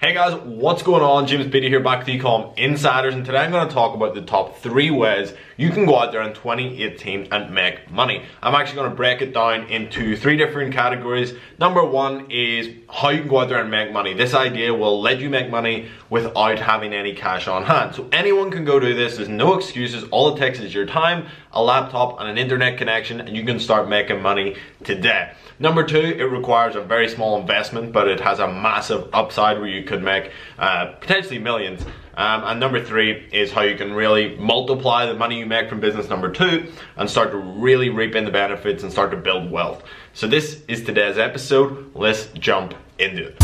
Hey guys, what's going on? James Beattie here, back with Ecom Insiders, and today I'm going to talk about the top 3 ways you can go out there in 2018 and make money. I'm actually going to break it down into 3 different categories. Number 1 is how you can go out there and make money. This idea will let you make money without having any cash on hand. So anyone can go do this. There's no excuses. All it takes is your time, a laptop, and an internet connection, and you can start making money today. Number 2, it requires a very small investment, but it has a massive upside where you could make potentially millions. And number 3 is how you can really multiply the money you make from business number 2 and start to really reap in the benefits and start to build wealth. So this is today's episode. Let's jump into it.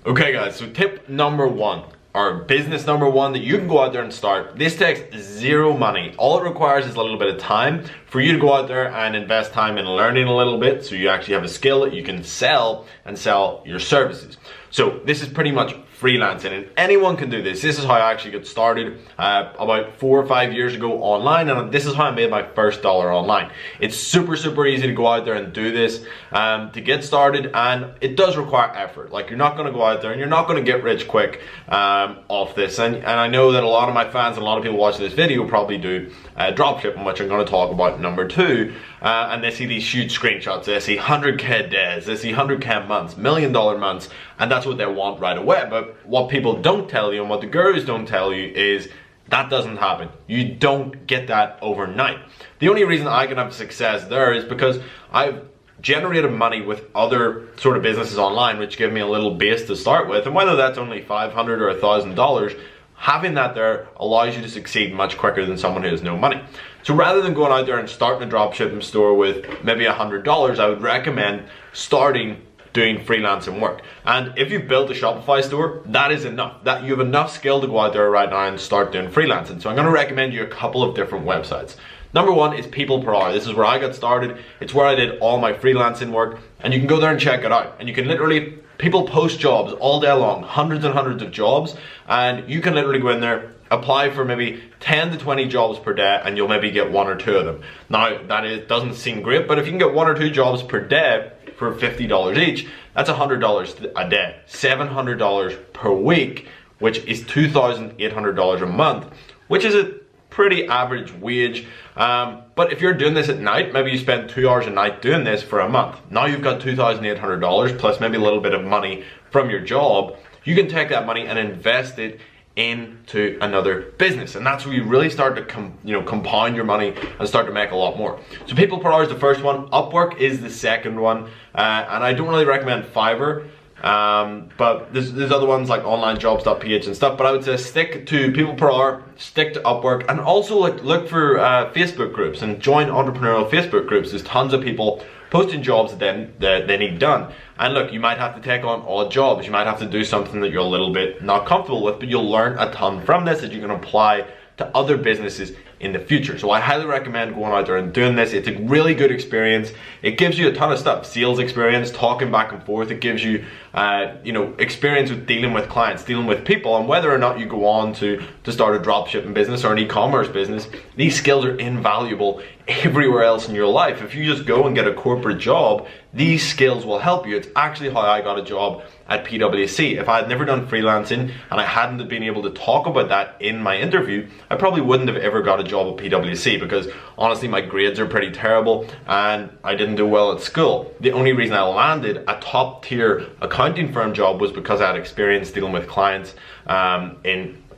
Okay guys, so tip number 1. Or business number 1 that you can go out there and start. This takes 0 money. All it requires is a little bit of time for you to go out there and invest time in learning a little bit so you actually have a skill that you can sell and sell your services. So this is pretty much freelancing, and anyone can do this. This is how I actually got started about 4 or 5 years ago online, and this is how I made my first dollar online. It's super easy to go out there and do this to get started, and it does require effort. Like, you're not going to go out there and you're not going to get rich quick off this, and I know that a lot of my fans and a lot of people watching this video probably do dropshipping, which I'm going to talk about number 2, and they see these huge screenshots. They see 100k days, they see 100k months, $1 million months, and that's what they want right away. But what people don't tell you and what the gurus don't tell you is that doesn't happen. You don't get that overnight. The only reason I can have success there is because I've generated money with other sort of businesses online, which give me a little base to start with, and whether that's only $500 or $1,000, having that there allows you to succeed much quicker than someone who has no money. So rather than going out there and starting a dropshipping store with maybe $100, I would recommend starting doing freelancing work. And if you've built a Shopify store, that is enough. That you have enough skill to go out there right now and start doing freelancing. So I'm going to recommend you a couple of different websites. Number 1 is People Per Hour. This is where I got started. It's where I did all my freelancing work, and you can go there and check it out. And you can literally, people post jobs all day long, hundreds and hundreds of jobs, and you can literally go in there, apply for maybe 10 to 20 jobs per day, and you'll maybe get 1 or 2 of them. Now, that doesn't seem great, but if you can get 1 or 2 jobs per day for $50 each, that's $100 a day, $700 per week, which is $2,800 a month, which is a pretty average wage. But if you're doing this at night, maybe you spend 2 hours a night doing this for a month. Now you've got $2,800 plus maybe a little bit of money from your job. You can take that money and invest it into another business, and that's where you really start to compound your money and start to make a lot more. So People Per Hour is the first one. Upwork is the second one, and I don't really recommend Fiverr, but there's other ones like onlinejobs.ph and stuff, but I would say stick to People Per Hour, stick to Upwork, and also look for Facebook groups and join entrepreneurial Facebook groups. There's tons of people posting jobs that they need done. And look, you might have to take on odd jobs. You might have to do something that you're a little bit not comfortable with, but you'll learn a ton from this that you can apply to other businesses in the future. So I highly recommend going out there and doing this. It's a really good experience. It gives you a ton of stuff, sales experience, talking back and forth. It gives you experience with dealing with clients, dealing with people, and whether or not you go on to start a dropshipping business or an e-commerce business, these skills are invaluable everywhere else in your life. If you just go and get a corporate job, these skills will help you. It's actually how I got a job at PwC. If I had never done freelancing and I hadn't been able to talk about that in my interview, I probably wouldn't have ever got a job at PwC, because honestly my grades are pretty terrible and I didn't do well at school. The only reason I landed a top tier accounting firm job was because I had experience dealing with clients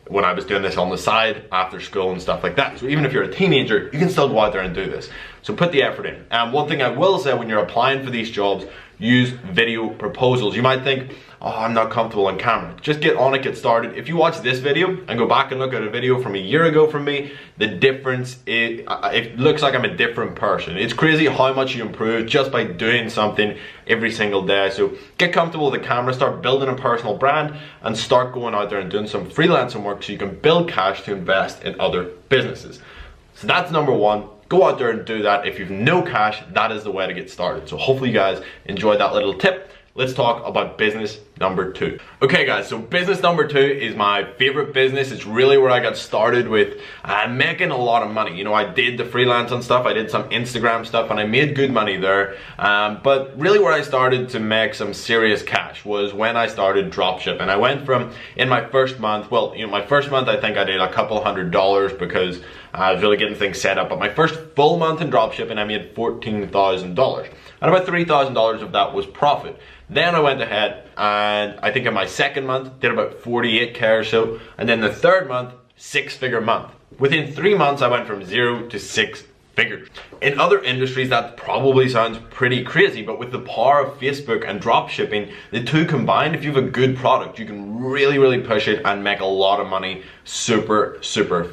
when I was doing this on the side after school and stuff like that. So even if you're a teenager, you can still go out there and do this. So put the effort in. And one thing I will say, when you're applying for these jobs, use video proposals. You might think, oh, I'm not comfortable on camera. Just get on it, get started. If you watch this video and go back and look at a video from a year ago from me, the difference is, it looks like I'm a different person. It's crazy how much you improve just by doing something every single day. So get comfortable with the camera, start building a personal brand, and start going out there and doing some freelancing work so you can build cash to invest in other businesses. So that's number 1. Go out there and do that. If you've no cash, that is the way to get started. So hopefully you guys enjoyed that little tip. let's talk about business number 2. Okay guys, so business number 2 is my favorite business. It's really where I got started with making a lot of money. You know, I did the freelance and stuff, I did some Instagram stuff, and I made good money there. But really where I started to make some serious cash was when I started dropshipping. I went from, in my first month, well, you know, my first month I think I did a couple $100 because I was really getting things set up. But my first full month in dropshipping, I made $14,000. And about $3,000 of that was profit. Then I went ahead and I think in my second month did about 48K or so, and then the third month, 6-figure month. Within 3 months I went from 0 to 6 figures. In other industries that probably sounds pretty crazy, but with the power of Facebook and dropshipping, the two combined, if you have a good product, you can really push it and make a lot of money super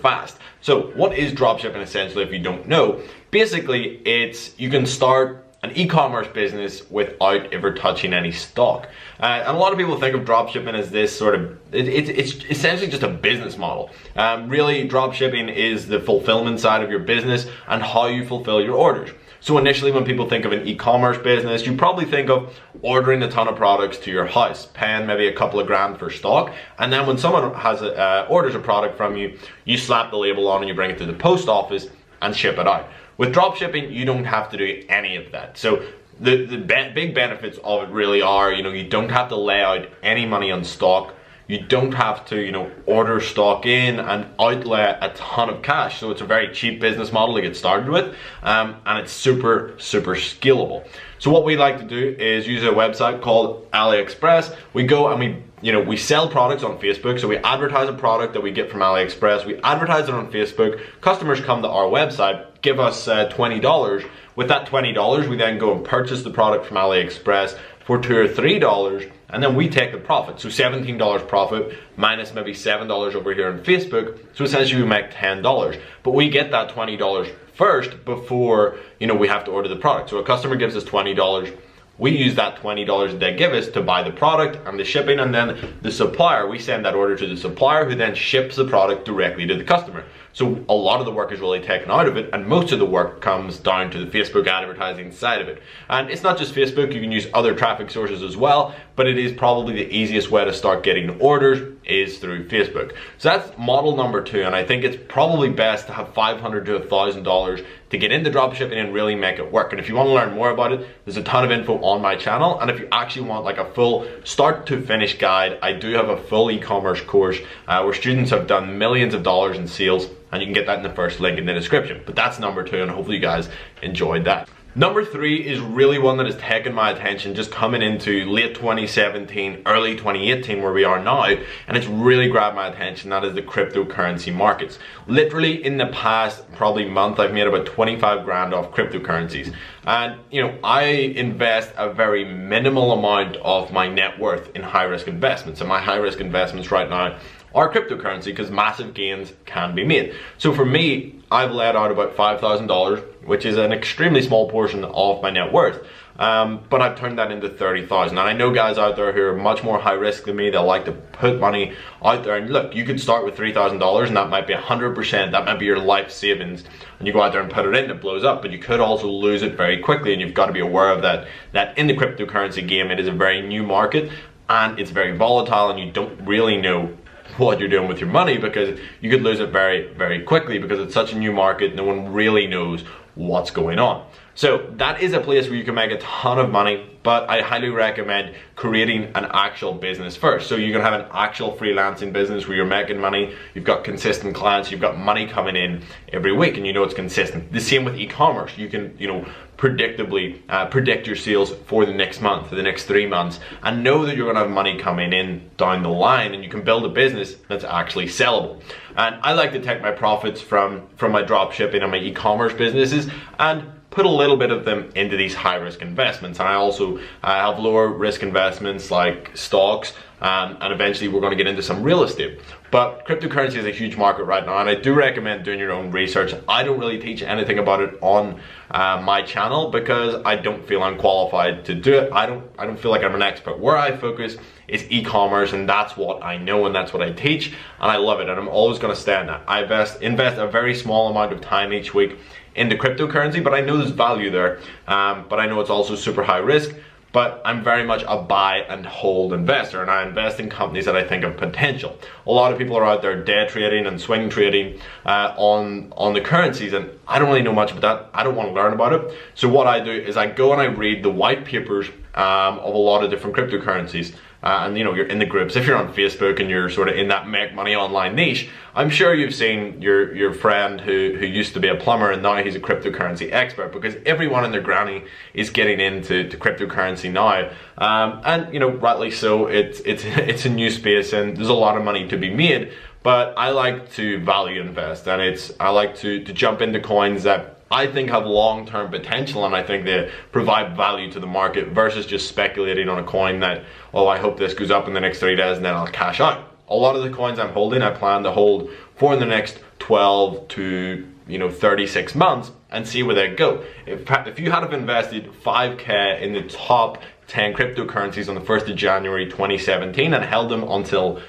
fast. So what is dropshipping essentially if you don't know? Basically it's, you can start an e-commerce business without ever touching any stock. And a lot of people think of dropshipping as this sort of, it's essentially just a business model. Really, dropshipping is the fulfillment side of your business and how you fulfill your orders. So initially when people think of an e-commerce business, you probably think of ordering a ton of products to your house, paying maybe a couple of grand for stock, and then when someone has orders a product from you, you slap the label on and you bring it to the post office and ship it out. With dropshipping, you don't have to do any of that. So the big benefits of it really are, you know, you don't have to lay out any money on stock. You don't have to, you know, order stock in and outlay a ton of cash. So it's a very cheap business model to get started with, and it's super scalable. So what we like to do is use a website called AliExpress. We go and we sell products on Facebook. So we advertise a product that we get from AliExpress. We advertise it on Facebook. Customers come to our website, give us $20. With that $20, we then go and purchase the product from AliExpress for $2 or $3, and then we take the profit. So $17 profit minus maybe $7 over here on Facebook. So essentially we make $10, but we get that $20 first before, you know, we have to order the product. So a customer gives us $20. We use that $20 they give us to buy the product and the shipping, and then the supplier, we send that order to the supplier who then ships the product directly to the customer. So a lot of the work is really taken out of it, and most of the work comes down to the Facebook advertising side of it. And it's not just Facebook, you can use other traffic sources as well, but it is probably the easiest way to start getting orders is through Facebook. So that's model number 2, and I think it's probably best to have $500 to $1,000 to get into dropshipping and really make it work. And if you want to learn more about it, there's a ton of info on my channel. And if you actually want like a full start to finish guide, I do have a full e-commerce course where students have done millions of dollars in sales, and you can get that in the first link in the description. But that's number 2, and hopefully you guys enjoyed that. Number 3 is really one that has taken my attention just coming into late 2017, early 2018 where we are now, and it's really grabbed my attention. That is the cryptocurrency markets. Literally in the past probably month, I've made about 25 grand off cryptocurrencies. And you know, I invest a very minimal amount of my net worth in high risk investments, and my high risk investments right now are cryptocurrency because massive gains can be made. So for me, I've laid out about $5,000, which is an extremely small portion of my net worth. But I've turned that into 30,000. And I know guys out there who are much more high risk than me. They like to put money out there. And look, you could start with $3,000 and that might be 100%. That might be your life savings. And you go out there and put it in, it blows up. But you could also lose it very quickly. And you've got to be aware of that. That in the cryptocurrency game, it is a very new market and it's very volatile, and you don't really know what you're doing with your money because you could lose it very quickly because it's such a new market. No one really knows what's going on. So that is a place where you can make a ton of money, but I highly recommend creating an actual business first. So you're gonna have an actual freelancing business where you're making money, you've got consistent clients, you've got money coming in every week, and you know it's consistent. The same with e-commerce. You can, you know, predictably predict your sales for the next month, for the next 3 months, and know that you're gonna have money coming in down the line, and you can build a business that's actually sellable. And I like to take my profits from my drop shipping and my e-commerce businesses and put a little bit of them into these high risk investments. And I also have lower risk investments like stocks, and eventually we're going to get into some real estate. But cryptocurrency is a huge market right now, and I do recommend doing your own research. I don't really teach anything about it on my channel because I don't feel I'm qualified to do it. I don't feel like I'm an expert. Where I focus is e-commerce, and that's what I know and that's what I teach, and I love it, and I'm always going to stay in that. I invest a very small amount of time each week into cryptocurrency, but I know there's value there, but I know it's also super high risk. but I'm very much a buy and hold investor, and I invest in companies that I think have potential. A lot of people are out there day trading and swing trading on the currencies, and I don't really know much about that. I don't want to learn about it. So what I do is I go and I read the white papers of a lot of different cryptocurrencies. And you know, you're in the groups. If you're on Facebook and you're sort of in that make money online niche, I'm sure you've seen your friend who used to be a plumber and now he's a cryptocurrency expert, because everyone and their granny is getting into cryptocurrency now. And you know, rightly so. It's a new space and there's a lot of money to be made. But I like to value invest, and I like to jump into coins that I think have long-term potential, and I think they provide value to the market, versus just speculating on a coin that, oh, I hope this goes up in the next 3 days and then I'll cash out. A lot of the coins I'm holding, I plan to hold for the next 12 to 36 months and see where they go. If you had have invested 5k in the top 10 cryptocurrencies on the 1st of January 2017 and held them until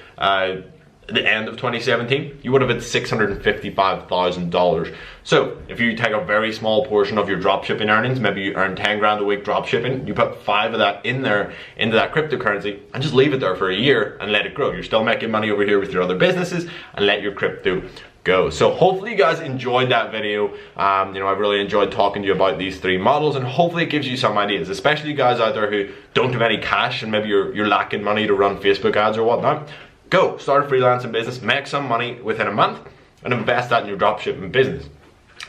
the end of 2017, you would have had $655,000. So if you take a very small portion of your dropshipping earnings, maybe you earn 10 grand a week dropshipping, you put 5 of that in there into that cryptocurrency and just leave it there for a year and let it grow. You're still making money over here with your other businesses, and let your crypto go. So hopefully you guys enjoyed that video. I've really enjoyed talking to you about these 3 models, and hopefully it gives you some ideas, especially you guys out there who don't have any cash and maybe you're lacking money to run Facebook ads or whatnot. Go start a freelancing business, make some money within a month, and invest that in your dropshipping business.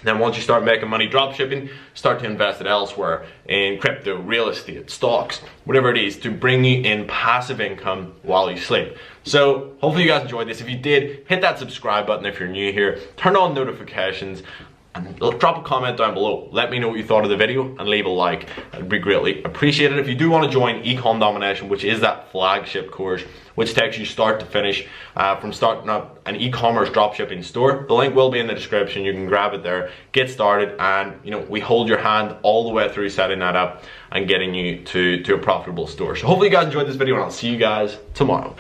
Then once you start making money dropshipping, start to invest it elsewhere, in crypto, real estate, stocks, whatever it is, to bring you in passive income while you sleep. So hopefully you guys enjoyed this. If you did, hit that subscribe button if you're new here, turn on notifications, and drop a comment down below. Let me know what you thought of the video and leave a like. It'd be greatly appreciated. If you do want to join Ecom Domination, which is that flagship course which takes you start to finish from starting up an e-commerce dropshipping store, the link will be in the description. You can grab it there, get started, and we hold your hand all the way through setting that up and getting you to a profitable store. So hopefully you guys enjoyed this video, and I'll see you guys tomorrow.